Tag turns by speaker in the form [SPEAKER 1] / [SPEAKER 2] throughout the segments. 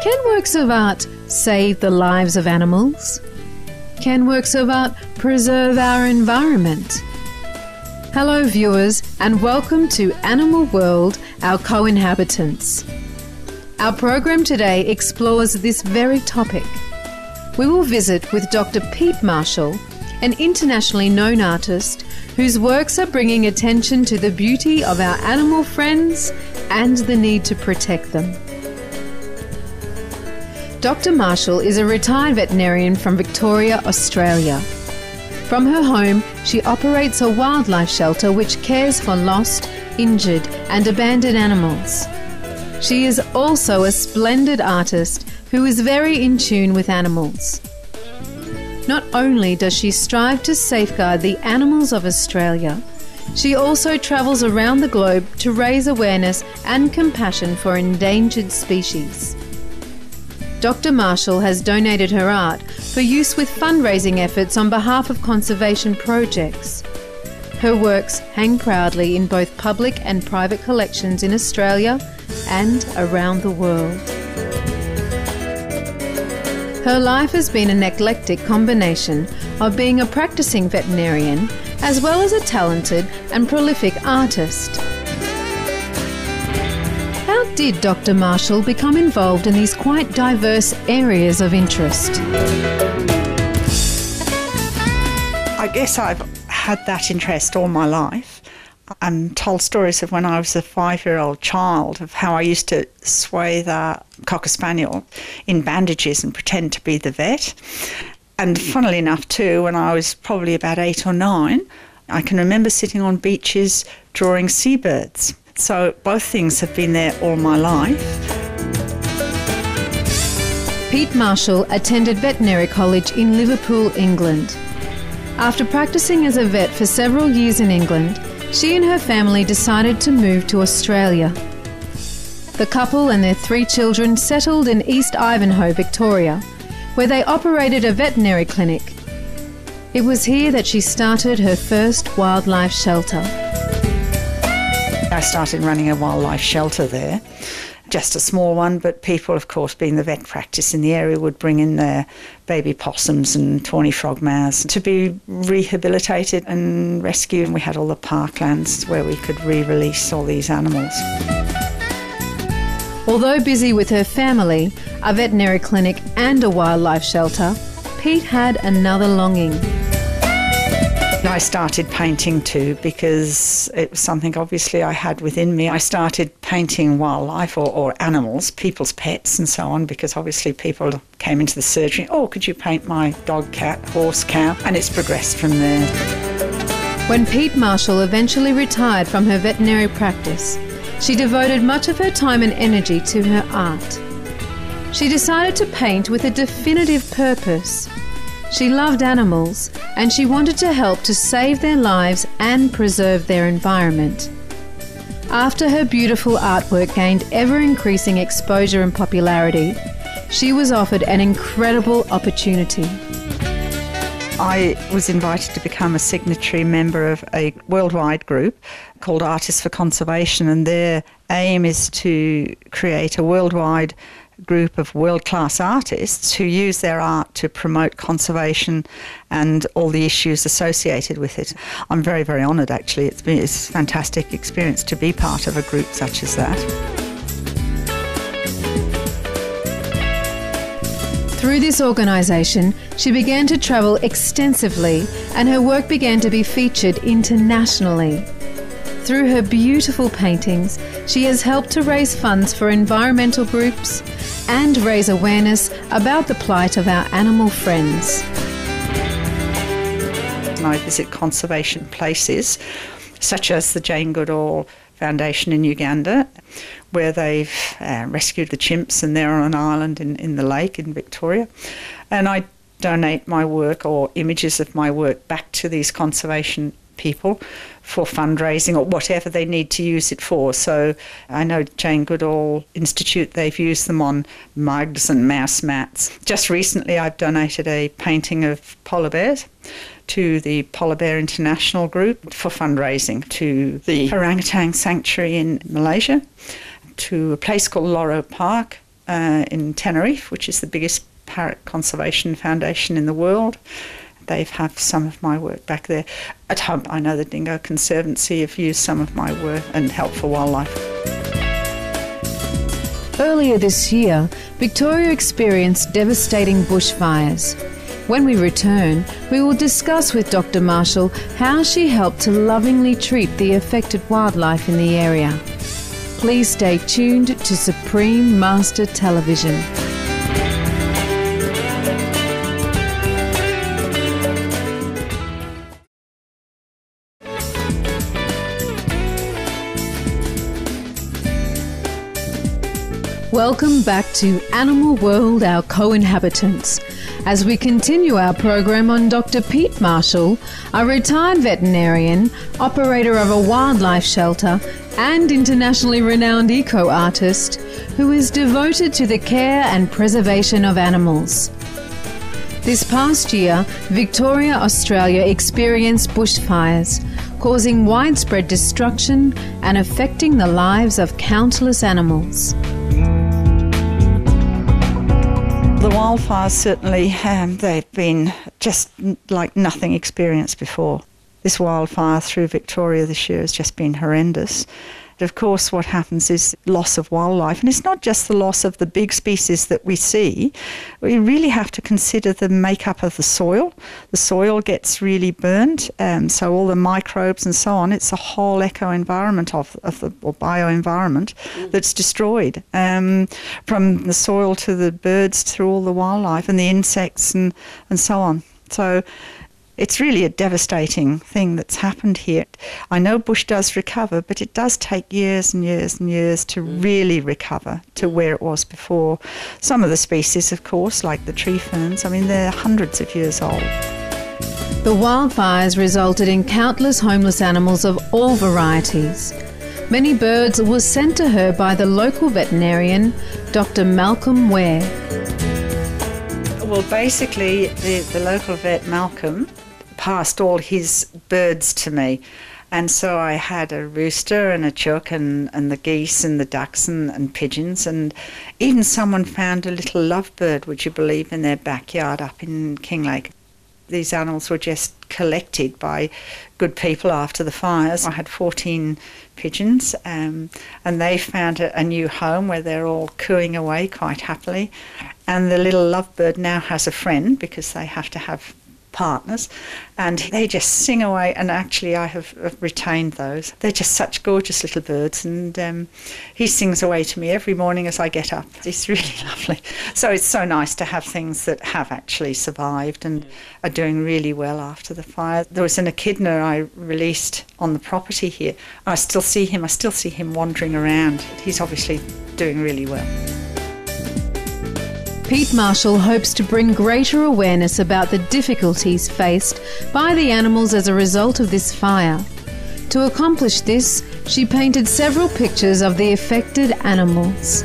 [SPEAKER 1] Can works of art save the lives of animals? Can works of art preserve our environment? Hello viewers, and welcome to Animal World, our co-inhabitants. Our program today explores this very topic. We will visit with Dr. Pete Marshall, an internationally known artist whose works are bringing attention to the beauty of our animal friends and the need to protect them. Dr. Marshall is a retired veterinarian from Victoria, Australia. From her home, she operates a wildlife shelter which cares for lost, injured and abandoned animals. She is also a splendid artist who is very in tune with animals. Not only does she strive to safeguard the animals of Australia, she also travels around the globe to raise awareness and compassion for endangered species. Dr. Marshall has donated her art for use with fundraising efforts on behalf of conservation projects. Her works hang proudly in both public and private collections in Australia and around the world. Her life has been an eclectic combination of being a practicing veterinarian as well as a talented and prolific artist. How did Dr. Marshall become involved in these quite diverse areas of interest?
[SPEAKER 2] I guess I've had that interest all my life. I'm told stories of when I was a 5-year-old child of how I used to swathe a Cocker Spaniel in bandages and pretend to be the vet. And funnily enough too, when I was probably about 8 or 9, I can remember sitting on beaches drawing seabirds. So both things have been there all my life.
[SPEAKER 1] Pete Marshall attended veterinary college in Liverpool, England. After practicing as a vet for several years in England, she and her family decided to move to Australia. The couple and their 3 children settled in East Ivanhoe, Victoria, where they operated a veterinary clinic. It was here that she started her first wildlife shelter.
[SPEAKER 2] I started running a wildlife shelter there, just a small one, but people, of course, being the vet practice in the area, would bring in their baby possums and tawny frogmouths to be rehabilitated and rescued. And we had all the parklands where we could re-release all these animals.
[SPEAKER 1] Although busy with her family, a veterinary clinic and a wildlife shelter, Pete had another longing.
[SPEAKER 2] I started painting too because it was something obviously I had within me. I started painting wildlife or animals, people's pets and so on, because obviously people came into the surgery, oh, could you paint my dog, cat, horse, cow? And it's progressed from there.
[SPEAKER 1] When Pete Marshall eventually retired from her veterinary practice, she devoted much of her time and energy to her art. She decided to paint with a definitive purpose. She loved animals and she wanted to help to save their lives and preserve their environment. After her beautiful artwork gained ever-increasing exposure and popularity, she was offered an incredible opportunity.
[SPEAKER 2] I was invited to become a signatory member of a worldwide group called Artists for Conservation, and their aim is to create a worldwide group of world-class artists who use their art to promote conservation and all the issues associated with it. I'm very, very honoured actually. It's a fantastic experience to be part of a group such as that.
[SPEAKER 1] Through this organisation, she began to travel extensively and her work began to be featured internationally. Through her beautiful paintings, she has helped to raise funds for environmental groups and raise awareness about the plight of our animal friends.
[SPEAKER 2] I visit conservation places such as the Jane Goodall Foundation in Uganda, where they've rescued the chimps and they're on an island in the lake in Victoria. And I donate my work or images of my work back to these conservation people for fundraising or whatever they need to use it for. So I know Jane Goodall Institute, they've used them on mugs and mouse mats. Just recently I've donated a painting of polar bears to the Polar Bear International Group for fundraising, to the orangutan sanctuary in Malaysia, to a place called Loro Park in Tenerife, which is the biggest parrot conservation foundation in the world. They have some of my work back there. At home, I know the Dingo Conservancy have used some of my work and Help for Wildlife.
[SPEAKER 1] Earlier this year, Victoria experienced devastating bushfires. When we return, we will discuss with Dr. Marshall how she helped to lovingly treat the affected wildlife in the area. Please stay tuned to Supreme Master Television. Welcome back to Animal World, Our Co-Inhabitants, as we continue our program on Dr. Pete Marshall, a retired veterinarian, operator of a wildlife shelter and internationally renowned eco-artist who is devoted to the care and preservation of animals. This past year, Victoria, Australia experienced bushfires, causing widespread destruction and affecting the lives of countless animals.
[SPEAKER 2] The wildfires certainly, they've been just like nothing experienced before. This wildfire through Victoria this year has just been horrendous. Of course, what happens is loss of wildlife, and it's not just the loss of the big species that we see. We really have to consider the makeup of the soil. The soil gets really burnt, so all the microbes and so on, it's a whole eco-environment or bioenvironment that's destroyed, from the soil to the birds through all the wildlife and the insects and so on. So it's really a devastating thing that's happened here. I know bush does recover, but it does take years and years and years to really recover to where it was before. Some of the species, of course, like the tree ferns, I mean, they're hundreds of years old.
[SPEAKER 1] The wildfires resulted in countless homeless animals of all varieties. Many birds were sent to her by the local veterinarian, Dr. Malcolm Ware.
[SPEAKER 2] Well, basically, the local vet, Malcolm, passed all his birds to me. And so I had a rooster and a chook and the geese and the ducks and pigeons. And even someone found a little lovebird, would you believe, in their backyard up in Kinglake. These animals were just collected by good people after the fires. I had 14 pigeons, and they found a new home where they're all cooing away quite happily. And the little lovebird now has a friend because they have to have partners, and they just sing away, and actually I have retained those. They're just such gorgeous little birds, and he sings away to me every morning as I get up. It's really lovely. So it's so nice to have things that have actually survived and are doing really well after the fire. There was an echidna I released on the property here. I still see him wandering around. He's obviously doing really well.
[SPEAKER 1] Pete Marshall hopes to bring greater awareness about the difficulties faced by the animals as a result of this fire. To accomplish this, she painted several pictures of the affected animals.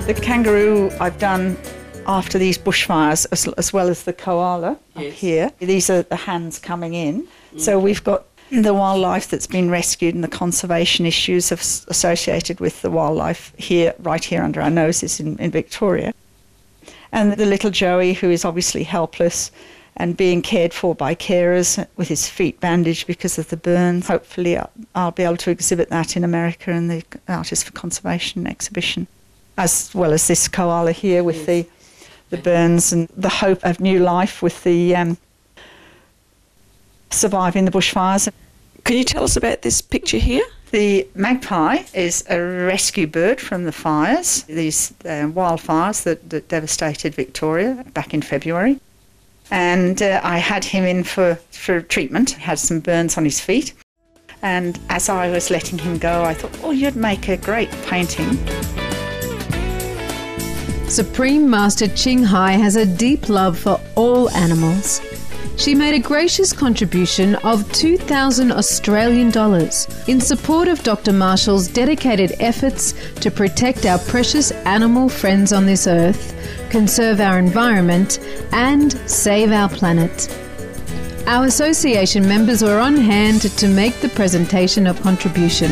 [SPEAKER 2] The kangaroo I've done after these bushfires, as well as the koala up here. These are the hands coming in. So we've got the wildlife that's been rescued and the conservation issues associated with the wildlife here, right here under our noses in Victoria. And the little Joey, who is obviously helpless and being cared for by carers with his feet bandaged because of the burns. Hopefully I'll be able to exhibit that in America in the Artists for Conservation exhibition, as well as this koala here with the burns and the hope of new life with the surviving the bushfires.
[SPEAKER 3] Can you tell us about this picture here?
[SPEAKER 2] The magpie is a rescue bird from the fires, these wildfires that devastated Victoria back in February. And I had him in for treatment. He had some burns on his feet. And as I was letting him go, I thought, oh, you'd make a great painting.
[SPEAKER 1] Supreme Master Ching Hai has a deep love for all animals. She made a gracious contribution of 2,000 Australian dollars in support of Dr. Marshall's dedicated efforts to protect our precious animal friends on this earth, conserve our environment, and save our planet. Our association members were on hand to make the presentation of contribution.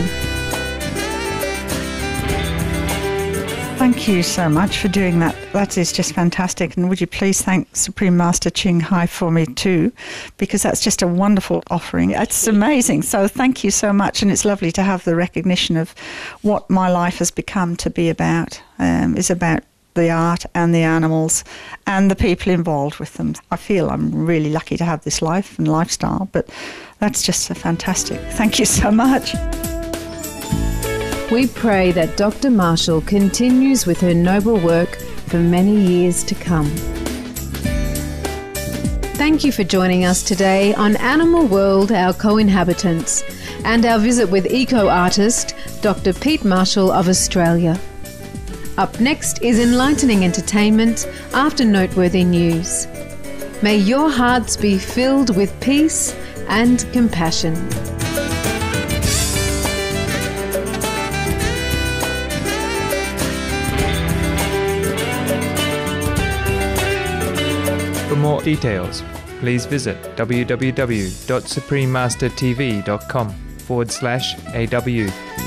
[SPEAKER 2] Thank you so much for doing that. That is just fantastic. And would you please thank Supreme Master Ching Hai for me too, because that's just a wonderful offering. It's amazing. So thank you so much. And it's lovely to have the recognition of what my life has become to be about, is about the art and the animals and the people involved with them. I feel I'm really lucky to have this life and lifestyle, but that's just fantastic. Thank you so much.
[SPEAKER 1] We pray that Dr. Marshall continues with her noble work for many years to come. Thank you for joining us today on Animal World, Our Co-Inhabitants, and our visit with eco-artist Dr. Pete Marshall of Australia. Up next is enlightening entertainment after noteworthy news. May your hearts be filled with peace and compassion.
[SPEAKER 4] For more details, please visit www.suprememastertv.com/AW.